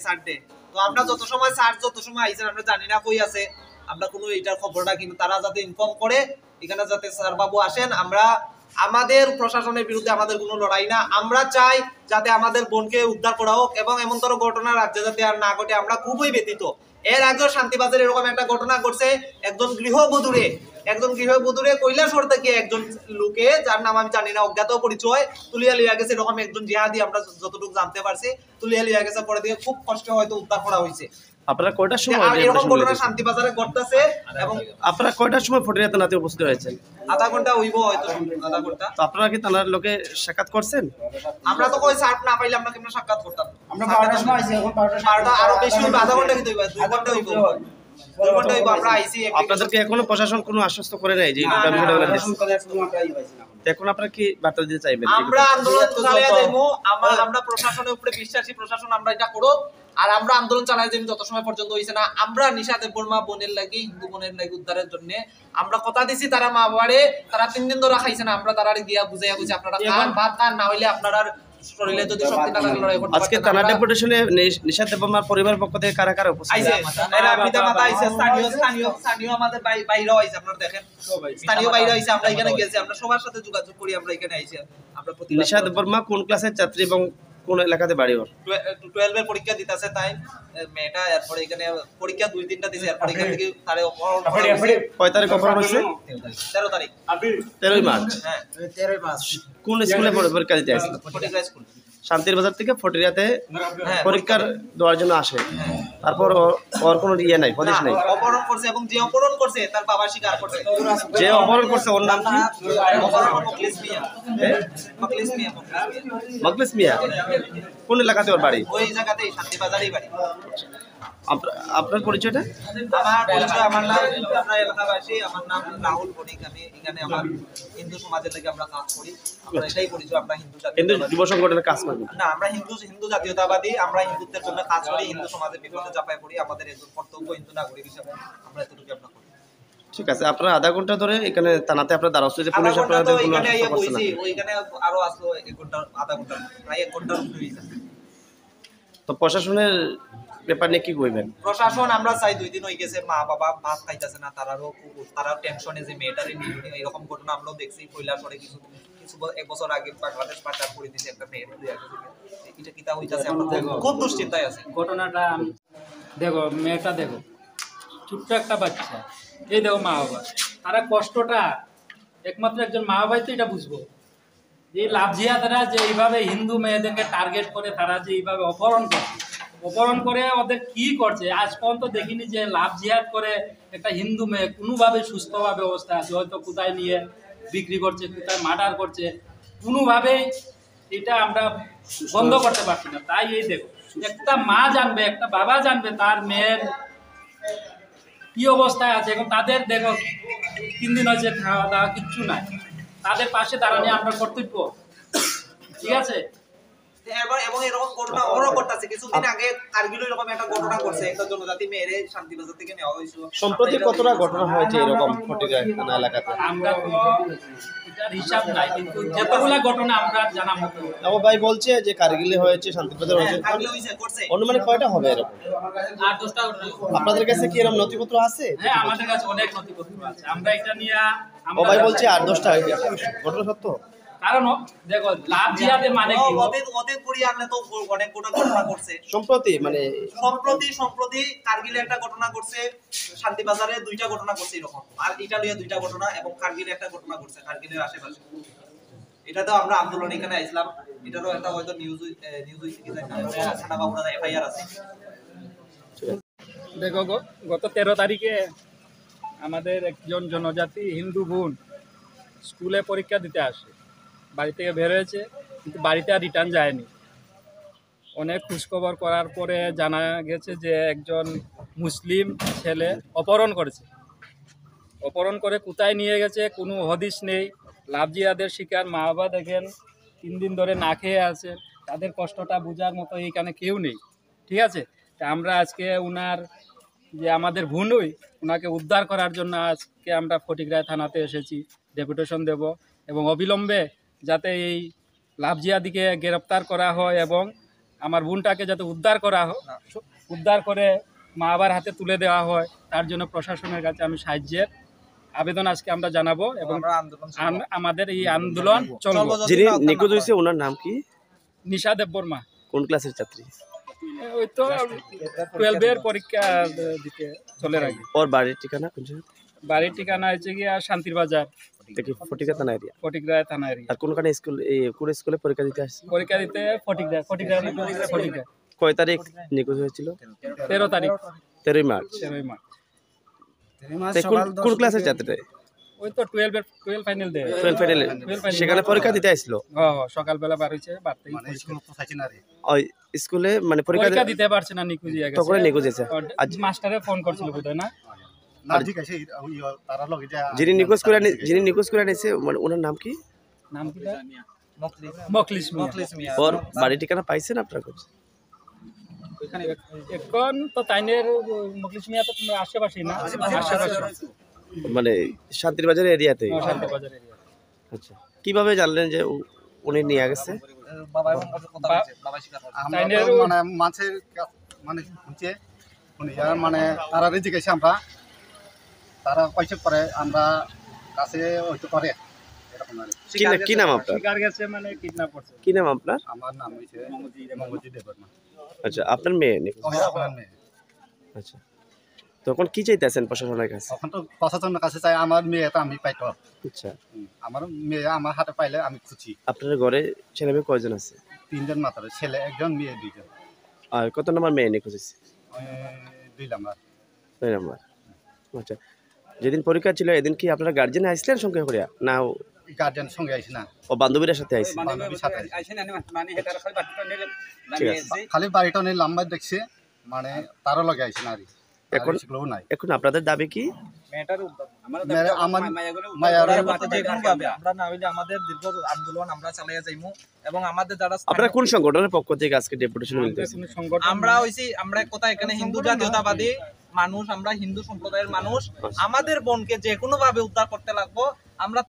Sunday তো আমরা যত সময় আইছেন আমরা জানি না কই আছে, আমরা কোনো এটার খবরটা কিন্তু তারা যাতে ইনফর্ম করে এখানে যাতে স্যার বাবু আসেন। আমরা আমাদের প্রশাসনের বিরুদ্ধে আমাদের কোনো লড়াই না, আমরা চাই যাতে আমাদের বোনকে উদ্ধার করা হোক এবং এমনতর ঘটনা রাজ্যে যাতে আর না ঘটে। আমরা খুবই ব্যথিত। এর আগেও শান্তিবাজারে এরকম একটা ঘটনা ঘটছে, একজন গৃহবধূরে কৈলাসহর থেকে একজন লোকে, যার নাম আমি জানি না, অজ্ঞাত পরিচয়, তুলিয়া লিয়া গেছে। এরকম একজন জিহাদি আমরা যতটুকু জানতে পারছি তুলিয়া লিয়া গেছে, পরে থেকে খুব কষ্ট হয়তো উদ্ধার করা হয়েছে। আপনারা কয়টার সময় এরকম ঘটনা শান্তিবাজারে ঘটতেছে এবং আপনারা কয়টার সময় ফটিয়া থানাতে উপস্থিত হয়েছেন? আধা ঘন্টা হইব হয়তো, আধা ঘন্টা। তো আপনারা কি থানার লোকে সাক্ষাৎ করছেন? আমরা তো কই সার্ট না পাইলে আমরা কেমন সাক্ষাৎ করতাম? আমরা 12টার সময় আইছি, এখন 12টা আরো বেশি হইব, আধা ঘন্টা কি হইব, 2 ঘন্টা হইব, 2 ঘন্টা হইব আমরা আইছি। আপনাদেরকে এখনো প্রশাসন কোনো আশ্বস্ত করে নাই যে এখন আপনারা কি বার্তা দিতে চাইবেন? আমরা আন্দোলন চালিয়ে যাইবো, আমরা প্রশাসনের উপরে বিশ্বাসী, প্রশাসন আমরা এটা করো আর আমরা আন্দোলন চালাই যাইবো যত সময় পর্যন্ত হইছে না। আমরা নিশা দেববর্মা বোনের লাগি, হিন্দু বোনের লাগি উদ্ধারের জন্য আমরা কথা দিছি। তারা মা বাবারে তারা 3 দিন ধরে খাইছে না, আমরা তারা গিয়া বুঝাইয়া বুঝি আপনারা খান, ভাত খান, না হইলে আপনারা শরীরে যদি শক্তি না থাকে লড়াই করতে। আজকে থানা ডেপুটেশনে নিশা দেববর্মার পরিবার পক্ষ থেকে কারা কারা উপস্থিত আইছে? এরা পিতা মাতা আইছে, স্থানীয় আমাদের বাইরেও আইছে, আপনারা দেখেন স্থানীয় বাইরে আইছে। আমরা এখানে গেছি, আমরা সবার সাথে যোগাযোগ করি, আমরা এখানে আইছি। আমরা নিশা দেববর্মা কোন ক্লাসের ছাত্রী এবং কোন এলাকাতে বাড়ি? ওর 12 এর পরীক্ষা দিতেছে তাই মেয়েটা, এরপর এখানে পরীক্ষা 2-3টা দিছে, এরপর এখান থেকে তারে কয় তারিখ অপহরণ হয়েছে? 13 তারিখ, 13 মার্চ। হ্যাঁ 13 মার্চ। কোন স্কুলে পরীক্ষা দিতে আসছিল? ফটিকরা স্কুল, শান্তির বাজার থেকে ফটিয়াতে পরীক্ষার দেওয়ার জন্য আসে। তারপর ওর কোনো ইয়ে নাই, হদিশ নাই। অপহরণ করছে এবং যে অপহরণ করছে তার বাবা স্বীকার করছে। যে অপহরণ করছে ওর নাম কি? মখলিস মিয়া। কোন এলাকাতে ওর বাড়ি? ওই জায়গাতেই, শান্তিবাজারেই বাড়ি। আপনার পরিচয়টা? আমার পরিচয়, আমার নাম, আমরা এলাকাবাসী, আমার নাম রাহুল বণিক। আমি এখানে আমার হিন্দু সমাজের থেকে আমরা কাজ করি। আমরা এটাই পরিচয়, আমরা হিন্দু যুব সংগঠনের কাজ করি না, আমরা হিন্দু জাতীয়তাবাদী। আমরা হিন্দুত্বের জন্য কাজ করি, হিন্দু সমাজের বিপদে চাপায় পড়ি। আমাদের একজন কর্তব্য হিন্দু নাগরিক হিসেবে আমরা এতটুকু আমরা করি। ঠিক আছে, আপনারা আধা ঘন্টা ধরে এখানে থানাতে আপনারা দাঁড়াচ্ছেন যে পুলিশ আপনাদের কোনো এখানে আইয়া বইছি, ওইখানে আরো আসলো 1 ঘন্টা, আধা ঘন্টা, প্রায় 1 ঘন্টার উপরে হইছে। তো প্রশাসনের ব্যাপার নিয়ে কি কইবেন? প্রশাসন আমরা চাই, 2 দিন হয়ে গেছে মা বাবা ভাত খাইতেছে না, তারাও টেনশনে যে মেয়েটারে নিয়ে। এরকম ঘটনা আমরাও দেখছি কৈলাসহরে কিছু 1 বছর আগে বাংলাদেশ পাচার করে দিয়েছে একটা মেয়ে। এটা কিতা হইতাছে, আমরা খুব দুশ্চিন্তায় আছি। ঘটনাটা দেখো, মেয়েটা দেখো, ছোট্ট একটা বাচ্চা, এই দেখো মা বাবা, তারা কষ্টটা একমাত্র একজন মা বাবাই তো এটা বুঝবো। এই লাভজিয়াদরা যে এইভাবে হিন্দু মেয়েদেরকে টার্গেট করে, তারা যে এইভাবে অপহরণ করে ওদের কি করছে আজ পর্যন্ত দেখিনি যে লাভ জিহাদ করে একটা হিন্দু মেয়ে কোনোভাবে সুস্থভাবে অবস্থা আছে। হয়তো কোথায় নিয়ে বিক্রি করছে, কোথায় মার্ডার করছে, কোনোভাবেই এটা আমরা বন্ধ করতে পারছি না। তাই এই দেখো, একটা মা জানবে, একটা বাবা জানবে তার মেয়ের কি অবস্থায় আছে। এখন তাদের দেখো 3 দিন হয়েছে খাওয়া দাওয়া কিচ্ছু নাই, তাদের পাশে দাঁড়ানো আমরা কর্তব্য। ঠিক আছে, এবং এরকম ঘটনা ওরও করতেছে। কিছুদিন আগে কারগিলে এরকম একটা ঘটনা করছে, একটা জনজাতি মেয়েরে শান্তিবাজার থেকে নেওয়া হয়েছিল। সম্প্রতি কতটা ঘটনা হয়েছে এরকম ফটিয়া থানা এলাকাতে? আমরা তো এটার হিসাব নাই, কিন্তু যতগুলা ঘটনা আমরা জানা মতো। আমার ভাই বলছে যে কারগিলে হয়েছে, শান্তিবাজার হয়েছে, অনুমানিক কয়টা হবে এরকম? 8-10টা ঘটনা। আপনাদের কাছে কি এরকম নথিপত্র আছে? হ্যাঁ, আমাদের কাছে অনেক নথিপত্র আছে। আমরা এটা নিয়ে ও ভাই বলছে 8-10টা ঘটনা সত্য। কারণ দেখো, লাভ জিহাদে মানে কি, ওদের পরিবারে তো অনেক ঘটনা করছে। সম্প্রতি কারগিলে একটা ঘটনা করছে, শান্তিবাজারে 2টা ঘটনা করছে এরকম, আর ইটালিয়া 2টা ঘটনা এবং কারগিলে একটা ঘটনা করছে কারগিলের আশেপাশে। এটা তো আমরা আন্দোলন এখানে আইছিলাম, এটারও একটা হয়তো নিউজ হইছে কি জানি না, থানা বাবুরা এফআইআর আছে। দেখো, গত 13 তারিখে আমাদের একজন জনজাতি হিন্দু বোন স্কুলে পরীক্ষা দিতে আসে, বাড়ি থেকে বের হয়েছে, কিন্তু বাড়িতে আর রিটার্ন যায়নি। অনেক খোঁজখবর করার পরে জানা গেছে যে একজন মুসলিম ছেলে অপহরণ করে কোথায় নিয়ে গেছে কোনো হদিশ নেই। লাভ জিহাদের শিকার মা বাবা দেখেন 3 দিন ধরে না খেয়ে আছে, তাদের কষ্টটা বোঝার মতো এইখানে কেউ নেই। ঠিক আছে, তা আমরা আজকে উনার যে আমাদের বোনই, ওনাকে উদ্ধার করার জন্য আজকে আমরা ফটিকরা থানাতে এসেছি, ডেপুটেশন দেব এবং অবিলম্বে যাতে এই লাভ জিহাদিকে গ্রেপ্তার করা হয় এবং আমার বোনটাকে যাতে উদ্ধার করে মা বাবার হাতে তুলে দেওয়া হয়, তার জন্য প্রশাসনের কাছে আমি সাহায্যের আবেদন আজকে আমরা জানাবো এবং আমরা আন্দোলন আমাদের এই আন্দোলন চলবে। যিনি নিখোঁজ হয়েছে ওনার নাম কি? নিশা দেববর্মা, কোন ক্লাসের ছাত্রী? ওই তো 12-এর পরীক্ষা দিতে চলে রাখি। ওর বাড়ির ঠিকানা কোন জায়গায়? বাড়ির ঠিকানা হচ্ছে গিয়া শান্তির বাজার, ফটিকা থানা এরিয়া। ফটিকরা থানা এরিয়া। আর কোনখানে স্কুল, কোন স্কুলে পরীক্ষা দিতে আসছে? পরীক্ষা দিতে ফটিকরা। কয় তারিখ নিখোঁজ হয়েছিল? 13 তারিখ, 13 মার্চ। 13 মার্চ। কোন ক্লাসের ছাত্রী? ওই তো 12 ফাইনাল দে, 12 ফাইনাল। সেখানে পরীক্ষা দিতে আসলো? সকালবেলা বার হইছে, বাড়তেই ওই স্কুলে মানে পরীক্ষা দিতে পারছে না, নিখোঁজ হয়ে গেছে। তখন নিখোঁজ হয়েছে। আজ মাস্টারে ফোন করছিল বোধহয় না? যিনি নিখোঁজ করে নিয়েছে মানে ওনার নাম কি? নাম কি? মখলিস মিয়া। ওর বাড়ির ঠিকানা পাইছেন আপনার কাছে? এখন তো তাইনের মখলিস মিয়া তো তোমরা আশেপাশেই না? আশেপাশে, মানে শান্তির বাজার এরিয়াতে। শান্তির বাজার এরিয়া। আচ্ছা, কিভাবে জানলেন যে উনি নিয়ে গেছে? বাবা এবং কথা বলছে, বাবা স্বীকার করছে। তাইনের মানে মানুষের মানে শুনছে মানে তারা জিজ্ঞেস আমরা, তারা কইছে পরে আমরা কাছে হইতে পারে এরকম আর কি। কি নাম আপনার? শিকার গেছে মানে কিডন্যাপ করছে। কি নাম আপনার? আমার নাম হইছে মঙ্গলজি দেববর্মা। আচ্ছা, আপনার মেয়ে নিখোঁজ। আপনার মেয়ে। আচ্ছা, তখন কি চাইতেছেন প্রশাসনের কাছে? তখন তো প্রশাসনের কাছে চাই আমার মেয়ে তো আমি পাইতো। আচ্ছা, আমার মেয়ে আমার হাতে পাইলে আমি খুশি। আপনার ঘরে ছেলে মেয়ে কয়জন আছে? 3 জন মাত্র, ছেলে 1 জন, মেয়ে 2 জন। আর কত নম্বর মেয়ে নিখোঁজ হয়েছে? 2 নাম্বার। 9 নম্বর। আচ্ছা, যেদিন পরীক্ষা ছিল এদিন কি আপনারা গার্জেন আসলেন সঙ্গে করে, না গার্জিয়ান সঙ্গে আইছে না, ও বান্ধবীর সাথে আইছে? বান্ধবীর সাথে আইছে। আইছে। খালি বাড়িটা নিয়ে লম্বা দেখছে, মানে তারও লগে আইছে না আর এখন নাই। এখন আপনাদের দাবি কি? মেয়েটার উদ্ধার। আমার আমরা না হইলে আমাদের দীর্ঘ আন্দোলন আমরা চালিয়ে যাইমু এবং আমাদের যারা আপনারা কোন সংগঠনের পক্ষ থেকে আজকে ডেপুটেশন মিলতেছে? আমরা হইছি, আমরা এক কথা এখানে হিন্দু জাতীয়তাবাদী মানুষ, আমরা হিন্দু সম্প্রদায়ের মানুষ। আমাদের বোনকে যে কোনো ভাবে উদ্ধার করতে লাগবো। আমরা